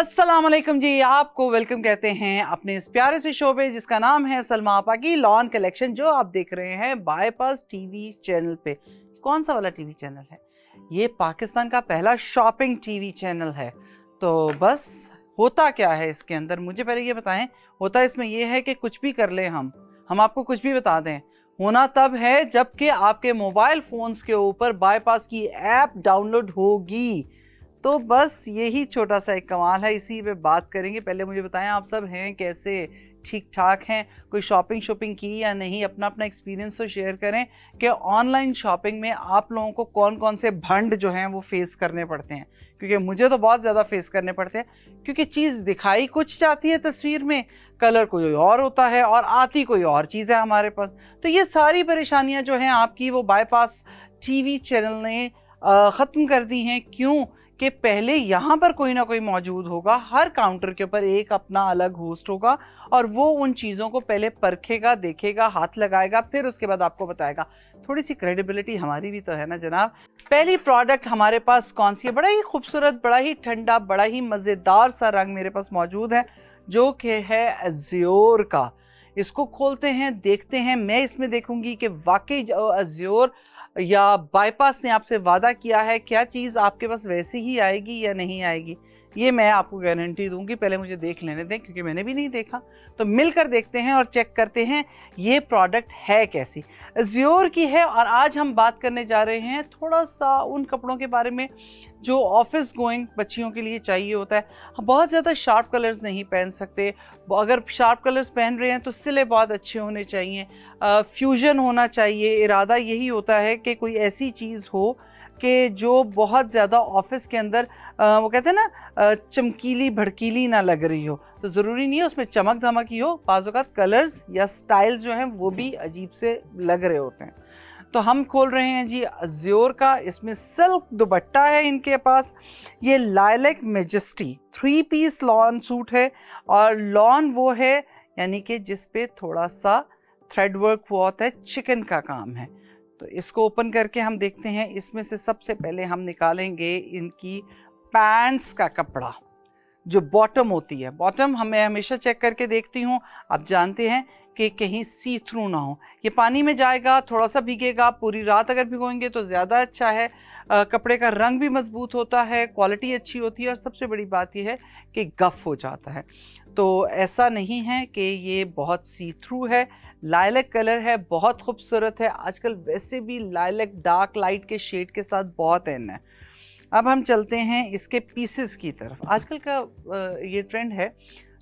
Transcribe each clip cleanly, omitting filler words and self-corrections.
अस्सलाम वालेकुम जी, आपको वेलकम कहते हैं अपने इस प्यारे से शो पे जिसका नाम है सलमा आपा की लॉन कलेक्शन, जो आप देख रहे हैं बाईपास टीवी चैनल पे। कौन सा वाला टीवी चैनल है? ये पाकिस्तान का पहला शॉपिंग टीवी चैनल है। तो बस होता क्या है इसके अंदर, मुझे पहले ये बताएं। होता इसमें ये है कि कुछ भी कर लें हम आपको कुछ भी बता दें। होना तब है जबकि आपके मोबाइल फ़ोन्स के ऊपर बाईपास की ऐप डाउनलोड होगी। तो बस यही छोटा सा एक कमाल है, इसी पे बात करेंगे। पहले मुझे बताएं आप सब हैं कैसे, ठीक ठाक हैं? कोई शॉपिंग की या नहीं? अपना अपना एक्सपीरियंस तो शेयर करें कि ऑनलाइन शॉपिंग में आप लोगों को कौन कौन से भंड जो हैं वो फेस करने पड़ते हैं। क्योंकि मुझे तो बहुत ज़्यादा फेस करने पड़ते हैं, क्योंकि चीज़ दिखाई कुछ जाती है तस्वीर में, कलर कोई और होता है और आती कोई और चीज़ है हमारे पास। तो ये सारी परेशानियाँ जो हैं आपकी वो बाईपास टीवी चैनल ने ख़त्म कर दी हैं। क्यों? कि पहले यहाँ पर कोई ना कोई मौजूद होगा, हर काउंटर के ऊपर एक अपना अलग होस्ट होगा और वो उन चीज़ों को पहले परखेगा, देखेगा, हाथ लगाएगा, फिर उसके बाद आपको बताएगा। थोड़ी सी क्रेडिबिलिटी हमारी भी तो है ना जनाब। पहली प्रोडक्ट हमारे पास कौन सी है? बड़ा ही खूबसूरत, बड़ा ही ठंडा, बड़ा ही मज़ेदार सा रंग मेरे पास मौजूद है, जो कि है अज़्योर का। इसको खोलते हैं, देखते हैं। मैं इसमें देखूंगी कि वाकई अज़्योर या बाईपास ने आपसे वादा किया है, क्या चीज़ आपके पास वैसे ही आएगी या नहीं आएगी, ये मैं आपको गारंटी दूंगी। पहले मुझे देख लेने दें, क्योंकि मैंने भी नहीं देखा। तो मिलकर देखते हैं और चेक करते हैं ये प्रोडक्ट है कैसी। अज़्योर की है। और आज हम बात करने जा रहे हैं थोड़ा सा उन कपड़ों के बारे में जो ऑफिस गोइंग बच्चियों के लिए चाहिए होता है। बहुत ज़्यादा शार्प कलर्स नहीं पहन सकते। अगर शार्प कलर्स पहन रहे हैं तो सिले बहुत अच्छे होने चाहिए, फ्यूजन होना चाहिए। इरादा यही होता है कि कोई ऐसी चीज़ हो कि जो बहुत ज़्यादा ऑफिस के अंदर वो कहते हैं ना चमकीली भड़कीली ना लग रही हो। तो ज़रूरी नहीं है उसमें चमक धमक ही हो, बाज़ औक़ात कलर्स या स्टाइल्स जो हैं वो भी अजीब से लग रहे होते हैं। तो हम खोल रहे हैं जी अज़्योर का। इसमें सिल्क दुपट्टा है इनके पास। ये lilac majesty 3 piece lawn suit है। और लॉन वो है यानी कि जिस पे थोड़ा सा थ्रेड वर्क हुआ होता है, चिकन का काम है। तो इसको ओपन करके हम देखते हैं। इसमें से सबसे पहले हम निकालेंगे इनकी पैंट्स का कपड़ा, जो बॉटम होती है। बॉटम मैं हमेशा चेक करके देखती हूँ, आप जानते हैं, कि कहीं सी थ्रू ना हो। ये पानी में जाएगा, थोड़ा सा भीगेगा। पूरी रात अगर भिगोएंगे तो ज़्यादा अच्छा है। कपड़े का रंग भी मजबूत होता है, क्वालिटी अच्छी होती है, और सबसे बड़ी बात यह है कि गफ़ हो जाता है। तो ऐसा नहीं है कि ये बहुत सी थ्रू है। लाइलैक कलर है, बहुत खूबसूरत है। आजकल वैसे भी लाइलैक डार्क लाइट के शेड के साथ बहुत इन है। अब हम चलते हैं इसके पीसेस की तरफ। आजकल का ये ट्रेंड है,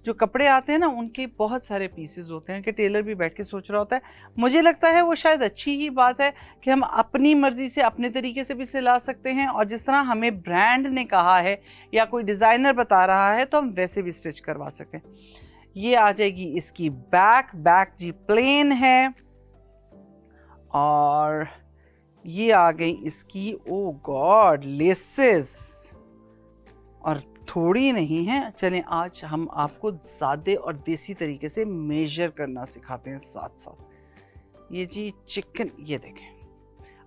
जो कपड़े आते हैं ना उनके बहुत सारे पीसेस होते हैं कि टेलर भी बैठ के सोच रहा होता है। मुझे लगता है वो शायद अच्छी ही बात है कि हम अपनी मर्ज़ी से अपने तरीके से भी सिला सकते हैं, और जिस तरह हमें ब्रांड ने कहा है या कोई डिज़ाइनर बता रहा है तो हम वैसे भी स्टिच करवा सकें। ये आ जाएगी इसकी बैक जी प्लेन है। और ये आ गई इसकी ओ गॉड लेसेस, और थोड़ी नहीं है। चलें आज हम आपको सादे और देसी तरीके से मेजर करना सिखाते हैं साथ साथ। ये जी चिकन, ये देखें,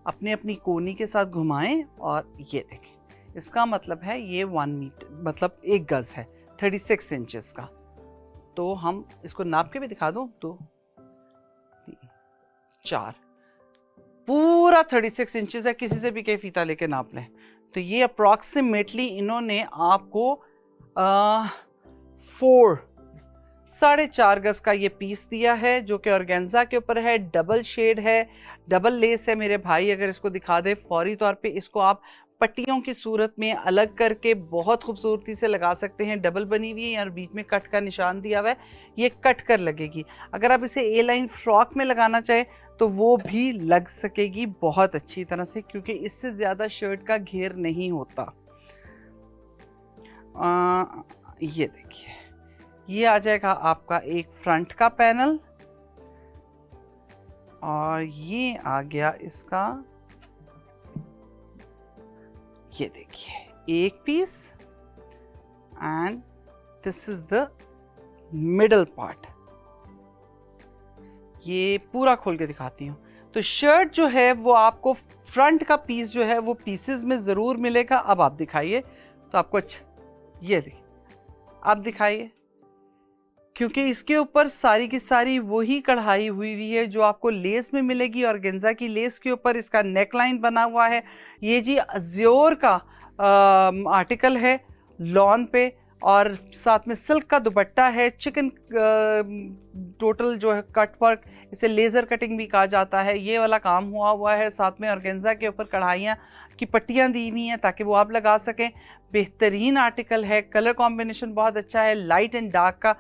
अपने अपनी कोनी के साथ घुमाएं और ये देखें। इसका मतलब है ये 1 मीटर मतलब 1 गज़ है, 36 इंचेस का। तो हम इसको नाप के भी दिखा दूँ, 2 3 4 पूरा 36 इंचेस है। किसी से भी कहीं फीता लेके नाप लें। तो ये अप्रॉक्सीमेटली इन्होंने आपको 4.5 गज़ का ये पीस दिया है, जो कि ऑर्गेन्जा के ऊपर है। डबल शेड है, डबल लेस है। मेरे भाई अगर इसको दिखा दे फौरी तौर पे, इसको आप पट्टियों की सूरत में अलग करके बहुत खूबसूरती से लगा सकते हैं। डबल बनी हुई है और बीच में कट का निशान दिया हुआ है, ये कट कर लगेगी। अगर आप इसे ए लाइन फ्रॉक में लगाना चाहें तो वो भी लग सकेगी बहुत अच्छी तरह से, क्योंकि इससे ज़्यादा शर्ट का घेर नहीं होता। ये देखिए, ये आ जाएगा आपका एक फ्रंट का पैनल, और ये आ गया इसका, ये देखिए, एक piece, and this is the middle part. ये पूरा खोल के दिखाती हूँ। तो शर्ट जो है वो आपको फ्रंट का पीस जो है वो पीसेस में ज़रूर मिलेगा। अब आप दिखाइए तो आपको अच्छा, ये देखिए आप दिखाइए, क्योंकि इसके ऊपर सारी की सारी वही कढ़ाई हुई हुई है जो आपको लेस में मिलेगी, और गेंजा की लेस के ऊपर इसका नेकलाइन बना हुआ है। ये जी अज्योर का आर्टिकल है लॉन पे, और साथ में सिल्क का दुपट्टा है, चिकन टोटल जो है कट वर्क, इसे लेज़र कटिंग भी कहा जाता है, ये वाला काम हुआ है। साथ में ऑर्गेन्जा के ऊपर कढ़ाइयाँ की पट्टियाँ दी हुई हैं ताकि वो आप लगा सकें। बेहतरीन आर्टिकल है, कलर कॉम्बिनेशन बहुत अच्छा है, लाइट एंड डार्क का।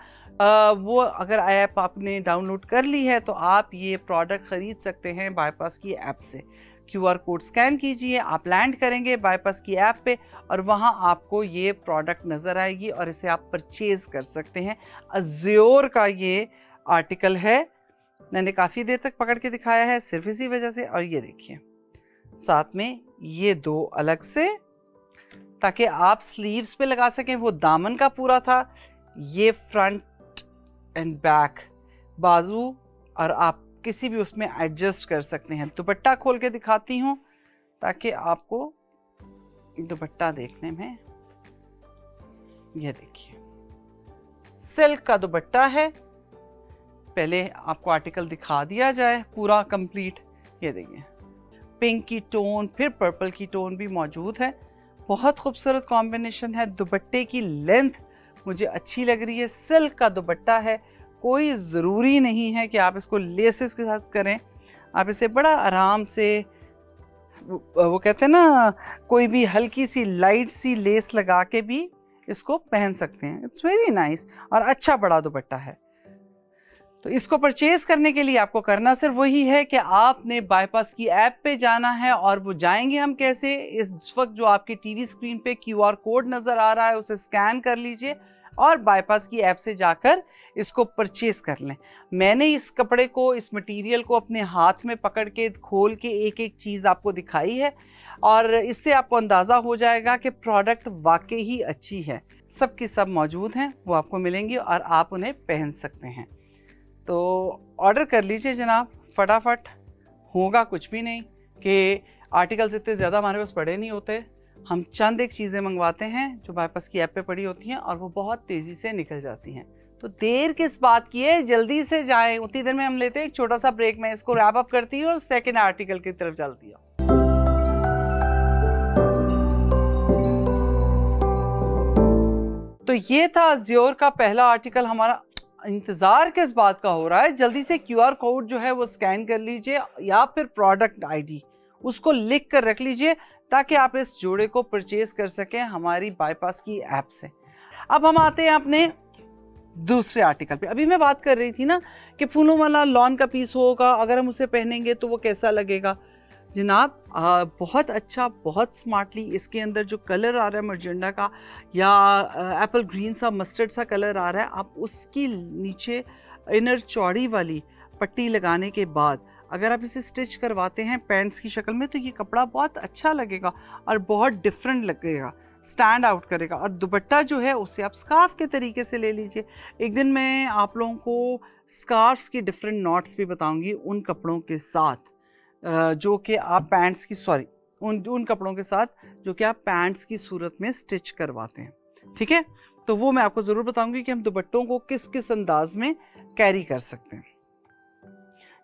वो अगर ऐप आपने डाउनलोड कर ली है तो आप ये प्रोडक्ट ख़रीद सकते हैं बाईपास की ऐप से। QR कोड स्कैन कीजिए, आप लैंड करेंगे बाईपास की ऐप पे, और वहाँ आपको ये प्रोडक्ट नज़र आएगी और इसे आप परचेज़ कर सकते हैं। अज्योर का ये आर्टिकल है, मैंने काफ़ी देर तक पकड़ के दिखाया है सिर्फ इसी वजह से। और ये देखिए साथ में ये दो अलग से, ताकि आप स्लीव्स पे लगा सकें। वो दामन का पूरा था, ये फ्रंट एंड बैक बाजू, और आप किसी भी उसमें एडजस्ट कर सकते हैं। दुपट्टा खोल के दिखाती हूँ ताकि आपको दुपट्टा देखने में, ये देखिए सिल्क का दुपट्टा है। पहले आपको आर्टिकल दिखा दिया जाए पूरा कंप्लीट। ये देखिए पिंक की टोन, फिर पर्पल की टोन भी मौजूद है। बहुत खूबसूरत कॉम्बिनेशन है। दुपट्टे की लेंथ मुझे अच्छी लग रही है, सिल्क का दुपट्टा है। कोई ज़रूरी नहीं है कि आप इसको लेसेस के साथ करें, आप इसे बड़ा आराम से, वो कहते हैं ना, कोई भी हल्की सी लाइट सी लेस लगा के भी इसको पहन सकते हैं। इट्स वेरी नाइस और अच्छा बड़ा दुपट्टा है। तो इसको परचेज करने के लिए आपको करना सिर्फ वही है कि आपने बाईपास की ऐप पे जाना है। और वो जाएंगे हम कैसे, इस वक्त जो आपकी टीवी स्क्रीन पे QR कोड नज़र आ रहा है उसे स्कैन कर लीजिए और बाईपास की ऐप से जाकर इसको परचेज कर लें। मैंने इस कपड़े को, इस मटेरियल को अपने हाथ में पकड़ के खोल के एक एक चीज़ आपको दिखाई है, और इससे आपको अंदाज़ा हो जाएगा कि प्रोडक्ट वाकई ही अच्छी है। सब की सब मौजूद हैं, वो आपको मिलेंगी और आप उन्हें पहन सकते हैं। तो ऑर्डर कर लीजिए जनाब, फटाफट। होगा कुछ भी नहीं कि आर्टिकल्स इतने ज़्यादा हमारे पास पड़े नहीं होते, हम चंद एक चीज़ें मंगवाते हैं जो बाईपास की ऐप पे पड़ी होती हैं और वो बहुत तेज़ी से निकल जाती हैं। तो देर किस बात की है, जल्दी से जाएं। उतनी देर में हम लेते हैं एक छोटा सा ब्रेक में, इसको रैप अप करती हूँ और सेकेंड आर्टिकल की तरफ चलती हूँ। तो ये था अज्योर का पहला आर्टिकल हमारा। इंतज़ार किस बात का हो रहा है, जल्दी से QR कोड जो है वो स्कैन कर लीजिए या फिर प्रोडक्ट ID उसको लिख कर रख लीजिए ताकि आप इस जोड़े को परचेज कर सकें हमारी बाईपास की ऐप से। अब हम आते हैं अपने दूसरे आर्टिकल पे। अभी मैं बात कर रही थी ना कि फूलों वाला लॉन का पीस होगा, अगर हम उसे पहनेंगे तो वो कैसा लगेगा। जनाब बहुत अच्छा, बहुत स्मार्टली इसके अंदर जो कलर आ रहा है मर्जेंडा का या एप्पल ग्रीन सा मस्टर्ड सा कलर आ रहा है, आप उसकी नीचे इनर चौड़ी वाली पट्टी लगाने के बाद अगर आप इसे स्टिच करवाते हैं पैंट्स की शक्ल में तो ये कपड़ा बहुत अच्छा लगेगा और बहुत डिफरेंट लगेगा, स्टैंड आउट करेगा। और दुपट्टा जो है उसे आप स्कार्फ के तरीके से ले लीजिए। एक दिन मैं आप लोगों को स्कार्फ्स की डिफरेंट नॉट्स भी बताऊंगी उन कपड़ों के साथ जो कि आप पैंट्स की उन कपड़ों के साथ जो कि आप पैंट्स की सूरत में स्टिच करवाते हैं। ठीक है, तो वो मैं आपको ज़रूर बताऊंगी कि हम दुपट्टों को किस किस अंदाज में कैरी कर सकते हैं।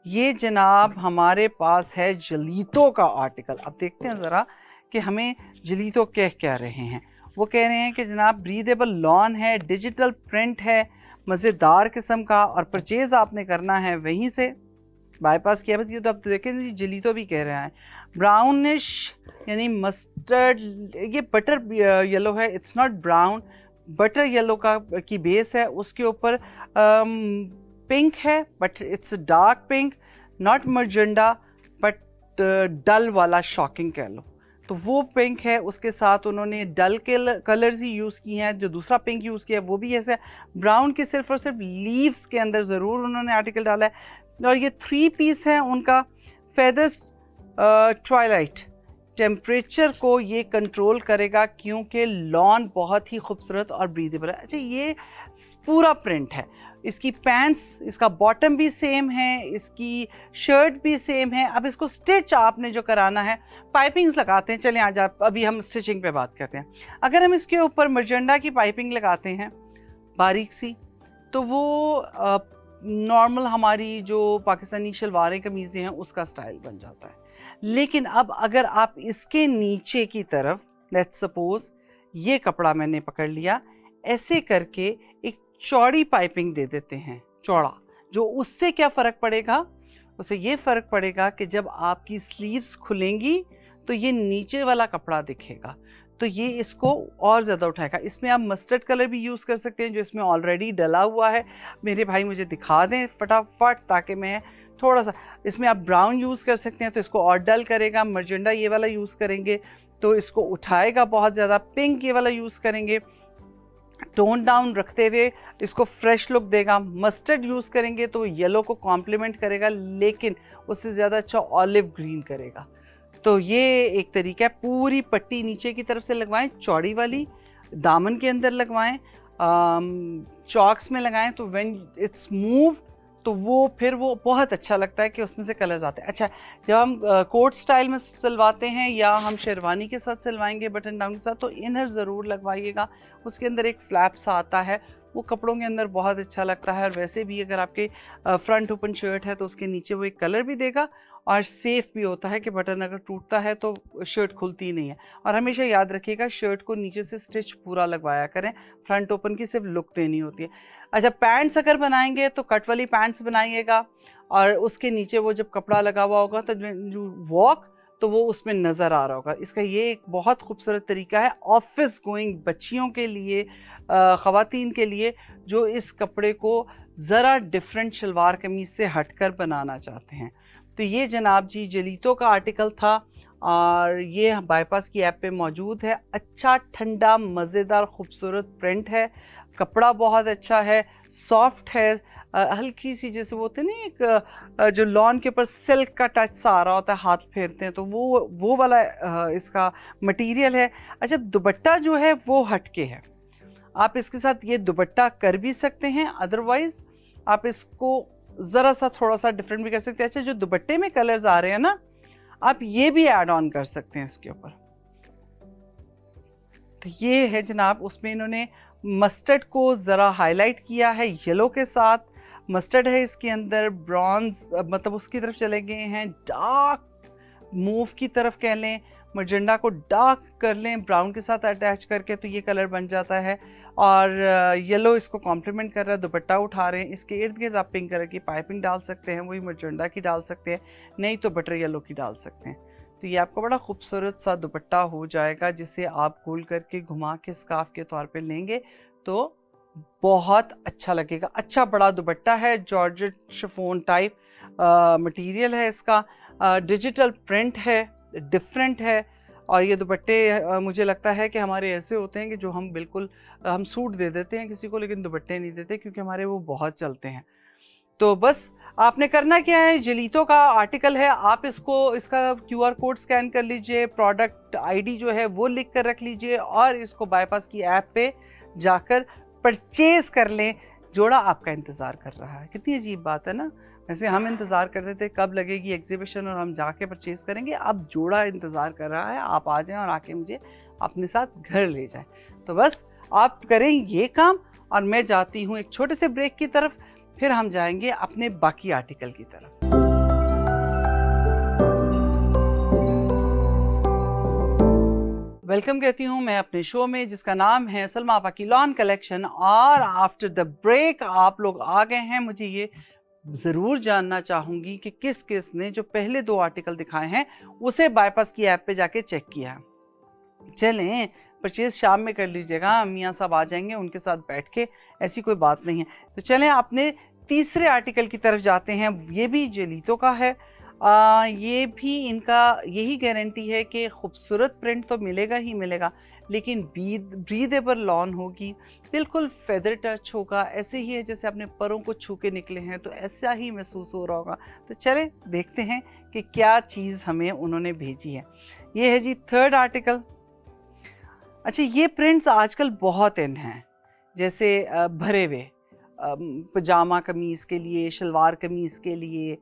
ये जनाब हमारे पास है जलीतो का आर्टिकल। अब देखते हैं ज़रा कि हमें जलीतो कह रहे हैं। वो कह रहे हैं कि जनाब ब्रीदेबल लॉन है, डिजिटल प्रिंट है, मज़ेदार किस्म का, और परचेज़ आपने करना है वहीं से बाईपास किया। तो आप देखें जलीतो भी कह रहा है। ब्राउनिश यानी मस्टर्ड, ये बटर येलो है, it's not brown, butter yellow की बेस है, उसके ऊपर पिंक है but it's dark pink, not magenta but dull वाला शॉकिंग कह लो, तो वो पिंक है। उसके साथ उन्होंने डल के कलर्स ही यूज़ किए हैं। जो दूसरा पिंक यूज़ किया है वो भी ऐसा ब्राउन के सिर्फ और सिर्फ लीव्स के अंदर ज़रूर उन्होंने आर्टिकल डाला है। और ये 3 पीस है उनका। फेदर्स ट्वाइलाइट टेम्परेचर को ये कंट्रोल करेगा क्योंकि लॉन बहुत ही खूबसूरत और ब्रीदेबल है। अच्छा, ये पूरा प्रिंट है। इसकी पैंट्स, इसका बॉटम भी सेम है, इसकी शर्ट भी सेम है। अब इसको स्टिच आपने जो कराना है, पाइपिंग्स लगाते हैं। चलें आज अभी हम स्टिचिंग पे बात करते हैं। अगर हम इसके ऊपर मर्जेंडा की पाइपिंग लगाते हैं बारीक सी, तो वो नॉर्मल हमारी जो पाकिस्तानी शलवारें कमीज़ें हैं उसका स्टाइल बन जाता है। लेकिन अब अगर आप इसके नीचे की तरफ, लेट्स सपोज ये कपड़ा मैंने पकड़ लिया, ऐसे करके एक चौड़ी पाइपिंग दे देते हैं, चौड़ा, जो उससे क्या फ़र्क पड़ेगा, उससे ये फ़र्क पड़ेगा कि जब आपकी स्लीव्स खुलेंगी तो ये नीचे वाला कपड़ा दिखेगा, तो ये इसको और ज़्यादा उठाएगा। इसमें आप मस्टर्ड कलर भी यूज़ कर सकते हैं जो इसमें ऑलरेडी डला हुआ है। मेरे भाई मुझे दिखा दें फटाफट, ताकि मैं थोड़ा सा, इसमें आप ब्राउन यूज़ कर सकते हैं तो इसको और डल करेगा। मर्जेंडा ये वाला यूज़ करेंगे तो इसको उठाएगा बहुत ज़्यादा। पिंक ये वाला यूज़ करेंगे, टोन डाउन रखते हुए इसको फ्रेश लुक देगा। मस्टर्ड यूज़ करेंगे तो येलो को कॉम्प्लीमेंट करेगा, लेकिन उससे ज़्यादा अच्छा ऑलिव ग्रीन करेगा। तो ये एक तरीका है। पूरी पट्टी नीचे की तरफ से लगवाएं, चौड़ी वाली, दामन के अंदर लगवाएं, चॉक्स में लगाएं, तो व्हेन इट्स मूव तो वो फिर वो बहुत अच्छा लगता है कि उसमें से कलर्स आते हैं। अच्छा, जब हम कोट स्टाइल में सिलवाते हैं या हम शेरवानी के साथ सिलवाएंगे बटन डाउन के साथ, तो इनर ज़रूर लगवाइएगा। उसके अंदर एक फ्लैप सा आता है, वो कपड़ों के अंदर बहुत अच्छा लगता है। और वैसे भी अगर आपके फ्रंट ओपन शर्ट है तो उसके नीचे वो एक कलर भी देगा, और सेफ़ भी होता है कि बटन अगर टूटता है तो शर्ट खुलती नहीं है। और हमेशा याद रखिएगा शर्ट को नीचे से स्टिच पूरा लगवाया करें, फ्रंट ओपन की सिर्फ लुक देनी होती है। अच्छा, पैंट्स अगर बनाएंगे तो कट वाली पैंट्स बनाइएगा, और उसके नीचे वो जब कपड़ा लगा हुआ होगा तो जो वॉक तो वो उसमें नज़र आ रहा होगा। इसका ये एक बहुत खूबसूरत तरीका है ऑफिस गोइंग बच्चियों के लिए, ख़वातीन के लिए जो इस कपड़े को ज़रा डिफरेंट शलवार कमीज़ से हटकर बनाना चाहते हैं। तो ये जनाब जी जलीतो का आर्टिकल था, और ये बाईपास की ऐप पे मौजूद है। अच्छा ठंडा मज़ेदार खूबसूरत प्रिंट है, कपड़ा बहुत अच्छा है, सॉफ्ट है, हल्की सी जैसे वो होते हैं ना एक जो लॉन के ऊपर सिल्क का टच सा आ रहा होता है, हाथ फेरते हैं तो वो वाला इसका मटेरियल है। अच्छा, दुपट्टा जो है वो हटके है, आप इसके साथ ये दुपट्टा कर भी सकते हैं, अदरवाइज़ आप इसको ज़रा सा थोड़ा सा डिफरेंट भी कर सकते हैं। अच्छा, जो दुपट्टे में कलर्स आ रहे हैं ना, आप ये भी ऐड ऑन कर सकते हैं इसके ऊपर। तो ये है जनाब, उसमें इन्होंने मस्टर्ड को ज़रा हाईलाइट किया है येलो के साथ। मस्टर्ड है इसके अंदर, ब्रॉन्ज मतलब उसकी तरफ चले गए हैं, डार्क मूव की तरफ कह लें, मजेंडा को डार्क कर लें ब्राउन के साथ अटैच करके, तो ये कलर बन जाता है। और येलो इसको कॉम्प्लीमेंट कर रहा है, दुपट्टा उठा रहे हैं। इसके इर्द गिर्द आप पिंक कलर की पाइपिंग डाल सकते हैं, वही मजेंडा की डाल सकते हैं, नहीं तो बटर येलो की डाल सकते हैं। तो ये आपको बड़ा खूबसूरत सा दुपट्टा हो जाएगा, जिसे आप गोल करके घुमा के स्कार्फ के तौर पे लेंगे तो बहुत अच्छा लगेगा। अच्छा बड़ा दुपट्टा है, जॉर्जेट शिफॉन टाइप मटेरियल है इसका, डिजिटल प्रिंट है, डिफरेंट है। और ये दुपट्टे मुझे लगता है कि हमारे ऐसे होते हैं कि जो हम बिल्कुल हम सूट दे देते हैं किसी को, लेकिन दुपट्टे नहीं देते, क्योंकि हमारे वो बहुत चलते हैं। तो बस आपने करना क्या है, जलीतो का आर्टिकल है, आप इसका QR कोड स्कैन कर लीजिए, प्रोडक्ट ID जो है वो लिख कर रख लीजिए, और इसको बाईपास की ऐप पे जाकर परचेज कर लें। जोड़ा आपका इंतज़ार कर रहा है। कितनी अजीब बात है ना। वैसे हम इंतज़ार करते थे कब लगेगी एग्जीबिशन और हम जाके परचेज़ करेंगे, अब जोड़ा इंतज़ार कर रहा है, आप आ जाएं और आके मुझे अपने साथ घर ले जाएं। तो बस आप करें ये काम, और मैं जाती हूँ एक छोटे से ब्रेक की तरफ, फिर हम जाएंगे अपने बाकी आर्टिकल की तरफ। वेलकम कहती हूँ मैं अपने शो में, जिसका नाम है सलमा आपा की लॉन कलेक्शन। और आफ्टर द ब्रेक आप लोग आ गए हैं। मुझे ये ज़रूर जानना चाहूँगी कि किस किस ने जो पहले 2 आर्टिकल दिखाए हैं उसे बाईपास की ऐप पे जाके चेक किया। चलें, परचेज़ शाम में कर लीजिएगा, मियाँ साहब आ जाएंगे, उनके साथ बैठ के, ऐसी कोई बात नहीं है। तो चलें अपने तीसरे आर्टिकल की तरफ जाते हैं। ये भी जलीतो का है। ये भी इनका यही गारंटी है कि खूबसूरत प्रिंट तो मिलेगा ही मिलेगा, लेकिन ब्रीदेबल लॉन होगी, बिल्कुल फेदर टच होगा। ऐसे ही है जैसे अपने परों को छू के निकले हैं, तो ऐसा ही महसूस हो रहा होगा। तो चलें देखते हैं कि क्या चीज़ हमें उन्होंने भेजी है। ये है जी 3rd आर्टिकल। अच्छा, ये प्रिंट्स आजकल बहुत इन हैं, जैसे भरे हुए पजामा कमीज़ के लिए, शलवार कमीज़ के लिए,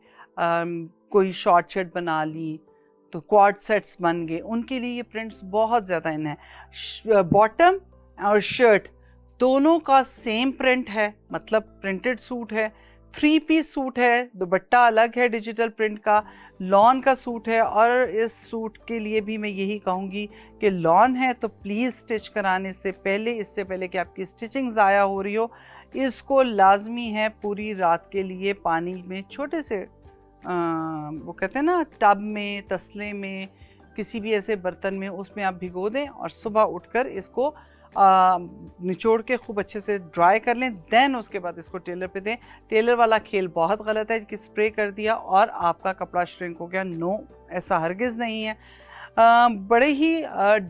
कोई शॉर्ट शर्ट बना ली तो क्वाड सेट्स बन गए, उनके लिए ये प्रिंट्स बहुत ज़्यादा इन है। बॉटम और शर्ट दोनों का सेम प्रिंट है, मतलब प्रिंटेड सूट है, 3 पीस सूट है, दुपट्टा अलग है डिजिटल प्रिंट का, लॉन का सूट है। और इस सूट के लिए भी मैं यही कहूँगी कि लॉन है तो प्लीज़ स्टिच कराने से पहले, इससे पहले कि आपकी स्टिचिंग ज़ाया हो रही हो, इसको लाजमी है पूरी रात के लिए पानी में छोटे से वो कहते हैं ना टब में, तसले में, किसी भी ऐसे बर्तन में, उसमें आप भिगो दें और सुबह उठकर इसको निचोड़ के खूब अच्छे से ड्राई कर लें। देन उसके बाद इसको टेलर पे दें। टेलर वाला खेल बहुत गलत है कि स्प्रे कर दिया और आपका कपड़ा श्रिंक हो गया। नो, ऐसा हरगिज़ नहीं है। बड़े ही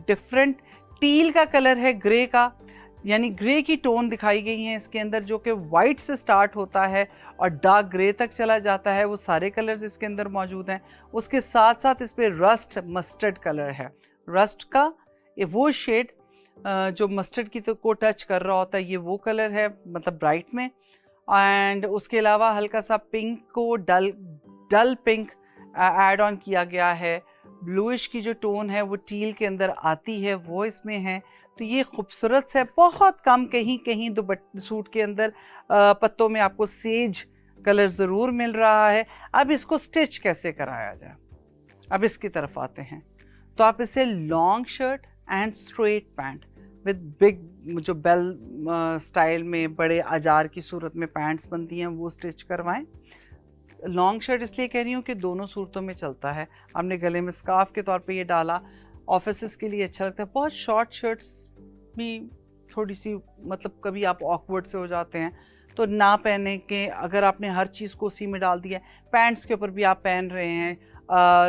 डिफरेंट टील का कलर है, ग्रे का, यानी ग्रे की टोन दिखाई गई है इसके अंदर, जो कि वाइट से स्टार्ट होता है और डार्क ग्रे तक चला जाता है। वो सारे कलर्स इसके अंदर मौजूद हैं। उसके साथ साथ इस पर रस्ट मस्टर्ड कलर है। रस्ट का वो शेड जो मस्टर्ड की को टच कर रहा होता है, ये वो कलर है, मतलब ब्राइट में। एंड उसके अलावा हल्का सा पिंक को डल पिंक ऐड ऑन किया गया है। ब्लूइश की जो टोन है वो टील के अंदर आती है, वो इसमें है। तो ये खूबसूरत से बहुत कम, कहीं कहीं सूट के अंदर पत्तों में आपको सेज कलर ज़रूर मिल रहा है। अब इसको स्टिच कैसे कराया जाए, अब इसकी तरफ आते हैं। तो आप इसे long shirt and straight pant with big, जो बेल स्टाइल में बड़े अजार की सूरत में पैंट्स बनती हैं, वो स्टिच करवाएं। लॉन्ग शर्ट इसलिए कह रही हूँ कि दोनों सूरतों में चलता है। आपने गले में स्कार्फ के तौर पे ये डाला, ऑफिस के लिए अच्छा लगता है। बहुत शॉर्ट शर्ट्स भी थोड़ी सी, मतलब कभी आप ऑकवर्ड से हो जाते हैं तो ना पहने के, अगर आपने हर चीज़ को उसी में डाल दिया, पैंट्स के ऊपर भी आप पहन रहे हैं,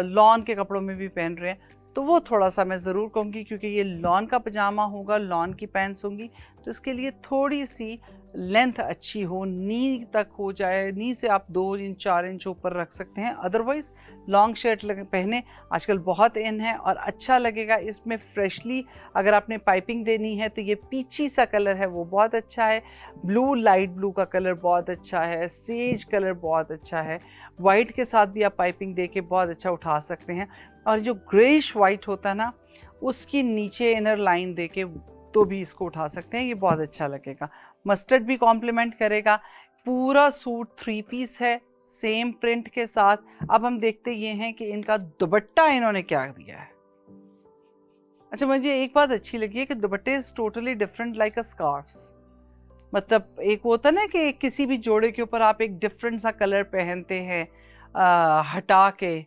लॉन के कपड़ों में भी पहन रहे हैं, तो वो थोड़ा सा मैं ज़रूर कहूँगी, क्योंकि ये लॉन का पजामा होगा, लॉन की पैंट्स होंगी, तो इसके लिए थोड़ी सी लेंथ अच्छी हो, नी तक हो जाए। नी से आप 2 इंच 4 इंच ऊपर रख सकते हैं। अदरवाइज़ लॉन्ग शर्ट पहने, आजकल बहुत इन है और अच्छा लगेगा। इसमें फ्रेशली अगर आपने पाइपिंग देनी है तो ये पीची सा कलर है वो बहुत अच्छा है, ब्लू, लाइट ब्लू का कलर बहुत अच्छा है, सेज कलर बहुत अच्छा है, वाइट के साथ भी आप पाइपिंग दे के बहुत अच्छा उठा सकते हैं। और जो ग्रेइश वाइट होता है ना, उसकी नीचे इनर लाइन दे के तो भी इसको उठा सकते हैं, ये बहुत अच्छा लगेगा। मस्टर्ड भी कॉम्प्लीमेंट करेगा। पूरा सूट 3 पीस है, सेम प्रिंट के साथ। अब हम देखते ये हैं कि इनका दुपट्टा इन्होंने क्या दिया है। अच्छा, मुझे एक बात अच्छी लगी है कि दुपट्टे is totally different like a scarfs. मतलब एक होता है ना कि किसी भी जोड़े के ऊपर आप एक डिफरेंट सा कलर पहनते हैं हटा के,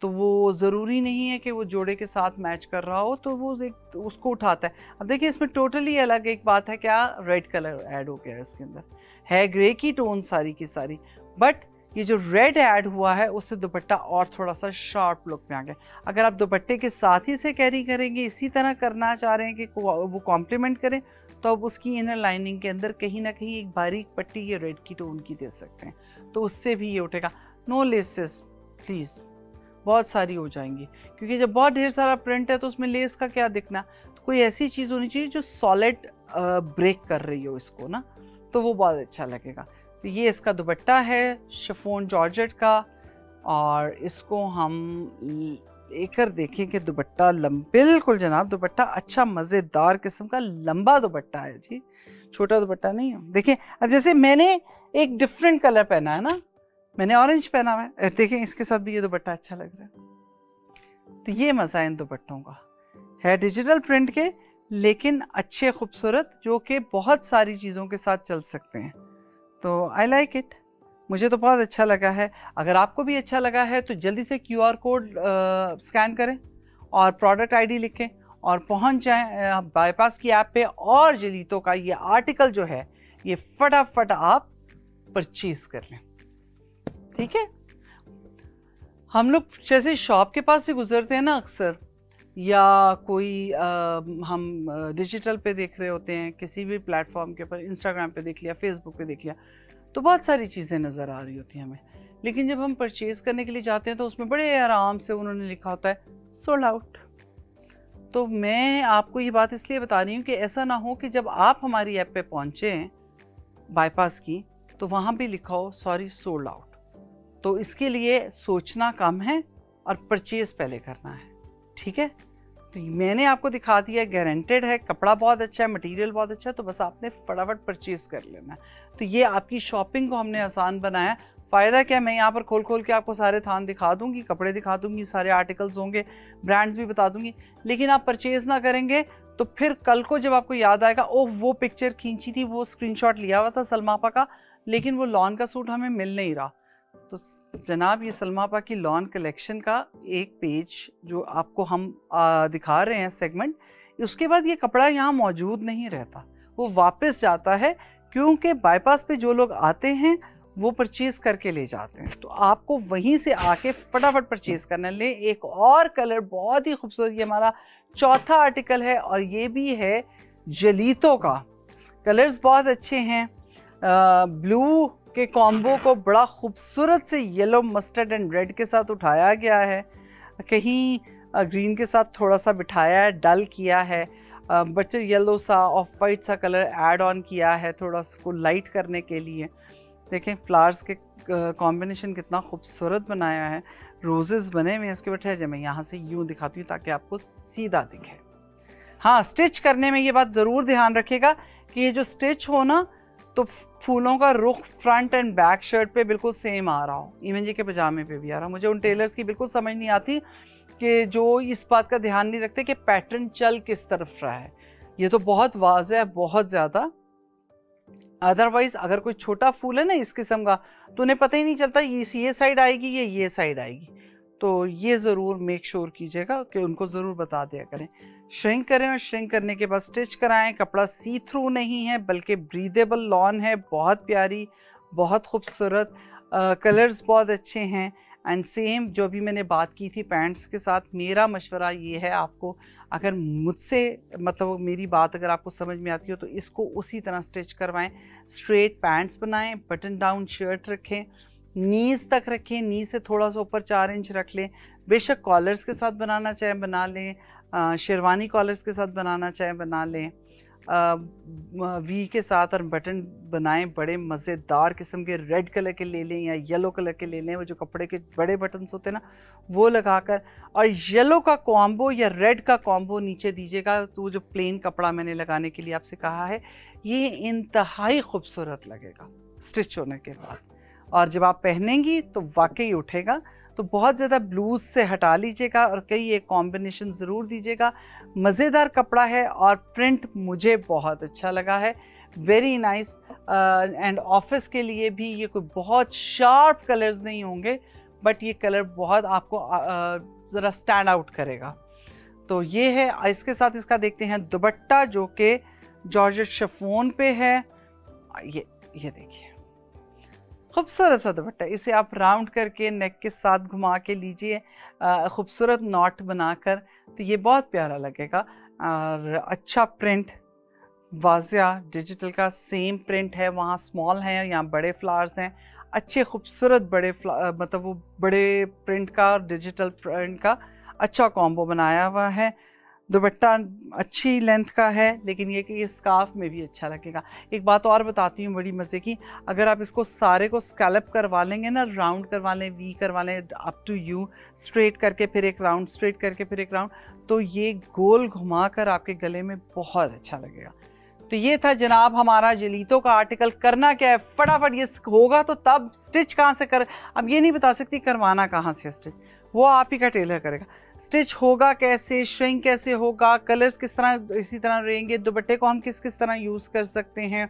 तो वो ज़रूरी नहीं है कि वो जोड़े के साथ मैच कर रहा हो, तो वो एक उसको उठाता है। अब देखिए इसमें टोटली अलग एक बात है, क्या रेड कलर ऐड हो गया है इसके अंदर, है ग्रे की टोन सारी की सारी, बट ये जो रेड ऐड हुआ है उससे दुपट्टा और थोड़ा सा शार्प लुक में आ गया। अगर आप दुपट्टे के साथ ही से कैरी करेंगे, इसी तरह करना चाह रहे हैं कि वो कॉम्प्लीमेंट करें, तो अब उसकी इनर लाइनिंग के अंदर कहीं ना कहीं एक बारीक पट्टी ये रेड की टोन की दे सकते हैं, तो उससे भी ये उठेगा। नो लेसेस प्लीज़, बहुत सारी हो जाएंगी, क्योंकि जब बहुत ढेर सारा प्रिंट है तो उसमें लेस का क्या दिखना। तो कोई ऐसी चीज़ होनी चाहिए जो सॉलिड ब्रेक कर रही हो इसको ना, तो वो बहुत अच्छा लगेगा। तो ये इसका दुपट्टा है शिफॉन जॉर्जेट का, और इसको हम लेकर देखें कि दुपट्टा बिल्कुल जनाब, दुपट्टा अच्छा मज़ेदार किस्म का लंबा दुपट्टा है जी, छोटा दुपट्टा नहीं है। देखिए अब जैसे मैंने एक डिफरेंट कलर पहना है ना, मैंने ऑरेंज पहना हुआ है, देखें इसके साथ भी ये दुपट्टा अच्छा लग रहा है। तो ये मज़ा है इन दुपट्टों का, है डिजिटल प्रिंट के लेकिन अच्छे खूबसूरत, जो कि बहुत सारी चीज़ों के साथ चल सकते हैं। तो आई लाइक इट, मुझे तो बहुत अच्छा लगा है। अगर आपको भी अच्छा लगा है तो जल्दी से QR कोड स्कैन करें और प्रोडक्ट ID लिखें और पहुंच जाएं बाईपास की ऐप पे, और जलीतो का ये आर्टिकल जो है ये फटाफट आप परचेज कर लें, ठीक है। हम लोग जैसे शॉप के पास से गुजरते हैं ना अक्सर, या कोई हम डिजिटल पे देख रहे होते हैं किसी भी प्लेटफॉर्म के ऊपर, इंस्टाग्राम पे देख लिया, फेसबुक पे देख लिया, तो बहुत सारी चीज़ें नज़र आ रही होती हैं हमें। लेकिन जब हम परचेज़ करने के लिए जाते हैं तो उसमें बड़े आराम से उन्होंने लिखा होता है सोल्ड आउट। तो मैं आपको ये बात इसलिए बता रही हूँ कि ऐसा ना हो कि जब आप हमारी ऐप पे पहुँचें बाईपास की, तो वहाँ भी लिखा हो सॉरी सोल्ड आउट। तो इसके लिए सोचना कम है और परचेज़ पहले करना है, ठीक है। तो मैंने आपको दिखा दिया, गारंटेड है, कपड़ा बहुत अच्छा है, मटेरियल बहुत अच्छा है, तो बस आपने फटाफट परचेज कर लेना है। तो ये आपकी शॉपिंग को हमने आसान बनाया। फ़ायदा क्या, मैं यहाँ पर खोल खोल के आपको सारे थान दिखा दूँगी, कपड़े दिखा दूँगी, सारे आर्टिकल्स होंगे, ब्रांड्स भी बता दूँगी, लेकिन आप परचेज़ ना करेंगे तो फिर कल को जब आपको याद आएगा, ओह वो पिक्चर खींची थी, वो स्क्रीनशॉट लिया हुआ था सलमा आपा का, लेकिन वो लॉन का सूट हमें मिल नहीं रहा। तो जनाब ये सलमा आपा की लॉन कलेक्शन का एक पेज जो आपको हम दिखा रहे हैं सेगमेंट, उसके बाद ये कपड़ा यहाँ मौजूद नहीं रहता, वो वापस जाता है, क्योंकि बाईपास पे जो लोग आते हैं वो परचेज करके ले जाते हैं। तो आपको वहीं से आके फटाफट परचेज करना। ले एक और कलर बहुत ही खूबसूरत, ये हमारा चौथा आर्टिकल है और ये भी है जलीतो का। कलर्स बहुत अच्छे हैं, ब्लू के कॉम्बो को बड़ा खूबसूरत से येलो, मस्टर्ड एंड रेड के साथ उठाया गया है, कहीं ग्रीन के साथ थोड़ा सा बिठाया है, डल किया है, बटर येलो सा ऑफ वाइट सा कलर ऐड ऑन किया है थोड़ा उसको लाइट करने के लिए। देखें फ्लावर्स के कॉम्बिनेशन कितना खूबसूरत बनाया है, रोजेस बने हुए हैं इसके बैठे। जब मैं यहाँ से यूँ दिखाती हूँ ताकि आपको सीधा दिखे। हाँ, स्टिच करने में ये बात ज़रूर ध्यान रखिएगा कि ये जो स्टिच हो ना, तो फूलों का रुख फ्रंट एंड बैक शर्ट पे बिल्कुल सेम आ रहा हो, इवन जी के पजामे पे भी आ रहा हो। मुझे उन टेलर्स की बिल्कुल समझ नहीं आती कि जो इस बात का ध्यान नहीं रखते कि पैटर्न चल किस तरफ रहा है। ये तो बहुत वाज़ेह है, बहुत ज़्यादा। अदरवाइज अगर कोई छोटा फूल है ना इस किस्म का, तो उन्हें पता ही नहीं चलता ये साइड आएगी या ये साइड आएगी। तो ये ज़रूर मेक श्योर कीजिएगा कि उनको ज़रूर बता दिया करें। श्रिंक करें और श्रिंक करने के बाद स्टिच कराएं। कपड़ा सी थ्रू नहीं है बल्कि ब्रीदेबल लॉन है, बहुत प्यारी, बहुत खूबसूरत, कलर्स बहुत अच्छे हैं। एंड सेम जो भी मैंने बात की थी पैंट्स के साथ, मेरा मशवरा ये है आपको, अगर मुझसे मतलब मेरी बात अगर आपको समझ में आती हो तो इसको उसी तरह स्टिच करवाएं। स्ट्रेट पैंट्स बनाएं, बटन डाउन शर्ट रखें, नीज़ तक रखें, नी से थोड़ा सा ऊपर 4 इंच रख लें। बेशक कॉलर्स के साथ बनाना चाहें बना लें, शेरवानी कॉलर्स के साथ बनाना चाहें बना लें, वी के साथ और बटन बनाएं बड़े मज़ेदार किस्म के, रेड कलर के ले लें या येलो कलर के ले लें, वो जो कपड़े के बड़े बटन्स होते हैं ना वो लगाकर, और येलो का कॉम्बो या रेड का कॉम्बो नीचे दीजिएगा। तो वो जो प्लेन कपड़ा मैंने लगाने के लिए आपसे कहा है, ये इंतहाई खूबसूरत लगेगा स्टिच होने के बाद, और जब आप पहनेंगी तो वाकई उठेगा। तो बहुत ज़्यादा ब्लूज से हटा लीजिएगा और कई एक कॉम्बिनेशन ज़रूर दीजिएगा। मज़ेदार कपड़ा है और प्रिंट मुझे बहुत अच्छा लगा है, वेरी नाइस। एंड ऑफिस के लिए भी ये कोई बहुत शार्प कलर्स नहीं होंगे, बट ये कलर बहुत आपको ज़रा स्टैंड आउट करेगा। तो ये है, इसके साथ इसका देखते हैं दुपट्टा जो कि जॉर्जेट शिफॉन पे है। ये देखिए खूबसूरत सा दुपट्टा, इसे आप राउंड करके नेक के साथ घुमा के लीजिए, खूबसूरत नॉट बनाकर, तो ये बहुत प्यारा लगेगा। और अच्छा प्रिंट, वाजिया डिजिटल का सेम प्रिंट है, वहाँ स्मॉल हैं यहाँ बड़े फ्लावर्स हैं, अच्छे खूबसूरत बड़े मतलब वो बड़े प्रिंट का और डिजिटल प्रिंट का अच्छा कॉम्बो बनाया हुआ है। दुपट्टा अच्छी लेंथ का है, लेकिन ये कि ये स्कार्फ में भी अच्छा लगेगा। एक बात और बताती हूँ बड़ी मज़े की, अगर आप इसको सारे को स्कैलप करवा लेंगे ना, राउंड करवा लें, वी करवा लें, अप टू यू, स्ट्रेट करके फिर एक राउंड, स्ट्रेट करके फिर एक राउंड, तो ये गोल घुमा कर आपके गले में बहुत अच्छा लगेगा। तो ये था जनाब हमारा जलीतो का आर्टिकल। करना क्या है, फटाफट ये होगा तो तब स्टिच कहाँ से कर, अब ये नहीं बता सकती करवाना कहाँ से स्टिच, वो आप ही का टेलर करेगा। स्टिच होगा कैसे, श्रिंक कैसे होगा, कलर्स किस तरह इसी तरह रहेंगे, दुपट्टे को हम किस तरह यूज़ कर सकते हैं,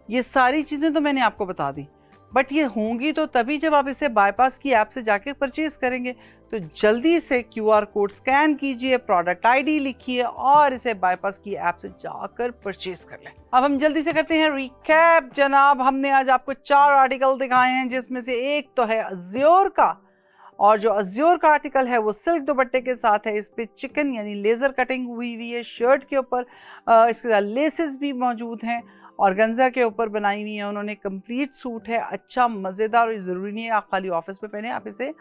ये सारी चीज़ें तो मैंने आपको बता दी। बट ये होंगी तो तभी जब आप इसे बाईपास की ऐप से जाके परचेज़ करेंगे। तो जल्दी से QR कोड स्कैन कीजिए, प्रोडक्ट ID लिखिए और इसे बाईपास की ऐप से जाकर परचेज़ कर लें। अब हम जल्दी से करते हैं रिकैप। जनाब हमने आज आपको 4 आर्टिकल दिखाए हैं, जिसमें से एक तो है अज़्योर का, और जो अज़्योर का आर्टिकल है वो सिल्क दुपट्टे के साथ है। इस पे चिकन यानी लेज़र कटिंग हुई हुई है शर्ट के ऊपर, इसके साथ लेसेस भी मौजूद हैं, ऑर्गेन्जा के ऊपर बनाई हुई है उन्होंने। कंप्लीट सूट है, अच्छा मज़ेदार, और ज़रूरी नहीं है आप खाली ऑफिस में पहने, आप इसे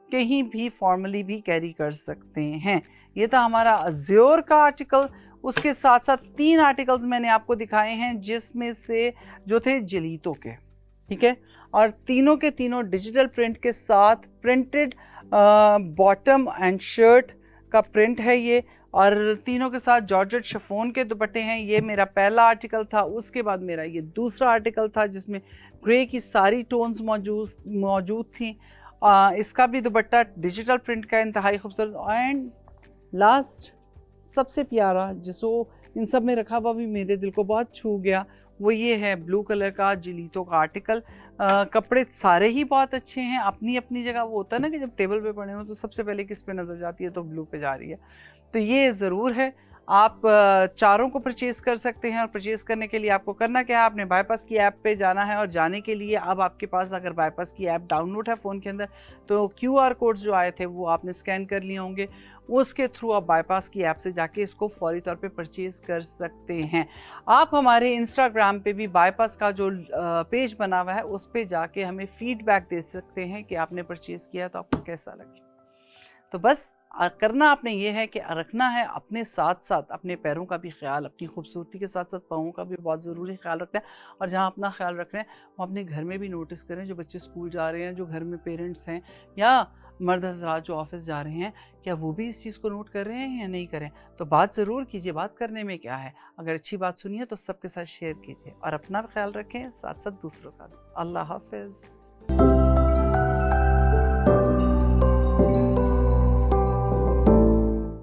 कहीं भी फॉर्मली भी कैरी कर सकते हैं। ये था हमारा अज़्योर का आर्टिकल। उसके साथ साथ 3 आर्टिकल्स मैंने आपको दिखाए हैं, जिसमें से जो थे जलीतो के, ठीक है, और तीनों के तीनों डिजिटल प्रिंट के साथ, प्रिंटेड बॉटम एंड शर्ट का प्रिंट है ये, और तीनों के साथ जॉर्जेट शिफॉन के दुपट्टे हैं। ये मेरा पहला आर्टिकल था, उसके बाद मेरा ये दूसरा आर्टिकल था जिसमें ग्रे की सारी टोन्स मौजूद थी। इसका भी दुपट्टा डिजिटल प्रिंट का इंतहाई खूबसूरत। एंड लास्ट सबसे प्यारा जिसको इन सब में रखा हुआ भी मेरे दिल को बहुत छू गया, वो ये है ब्लू कलर का जिलीतो का आर्टिकल। कपड़े सारे ही बहुत अच्छे हैं अपनी अपनी जगह। वो होता है ना कि जब टेबल पे पड़े हो तो सबसे पहले किस पे नज़र जाती है, तो ब्लू पे जा रही है। तो ये ज़रूर है, आप चारों को परचेज़ कर सकते हैं। और परचेज़ करने के लिए आपको करना क्या है, आपने बाईपास की ऐप पे जाना है। और जाने के लिए अब आपके पास अगर बाईपास की ऐप डाउनलोड है फ़ोन के अंदर, तो QR कोड्स जो आए थे वो आपने स्कैन कर लिए होंगे, उसके थ्रू आप बाईपास की ऐप से जाके इसको फौरी तौर पे परचेज़ कर सकते हैं। आप हमारे इंस्टाग्राम पे भी बाईपास का जो पेज बना हुआ है उस पे जाके हमें फ़ीडबैक दे सकते हैं कि आपने परचेज़ किया तो आपको कैसा लगे। तो बस करना आपने ये है कि रखना है अपने साथ साथ अपने पैरों का भी ख्याल, अपनी खूबसूरती के साथ साथ पाँवों का भी बहुत ज़रूरी ख्याल रखना है। और जहाँ अपना ख्याल रख रहे हैं वो अपने घर में भी नोटिस करें। जो बच्चे स्कूल जा रहे हैं, जो घर में पेरेंट्स हैं, या मर्द हज़रात जो ऑफिस जा रहे हैं, क्या वो भी इस चीज़ को नोट कर रहे हैं या नहीं करें। तो बात ज़रूर कीजिए, बात करने में क्या है। अगर अच्छी बात सुनी है तो सबके साथ शेयर कीजिए और अपना ख्याल रखें, साथ साथ दूसरों का भी। अल्लाह हाफ़िज़।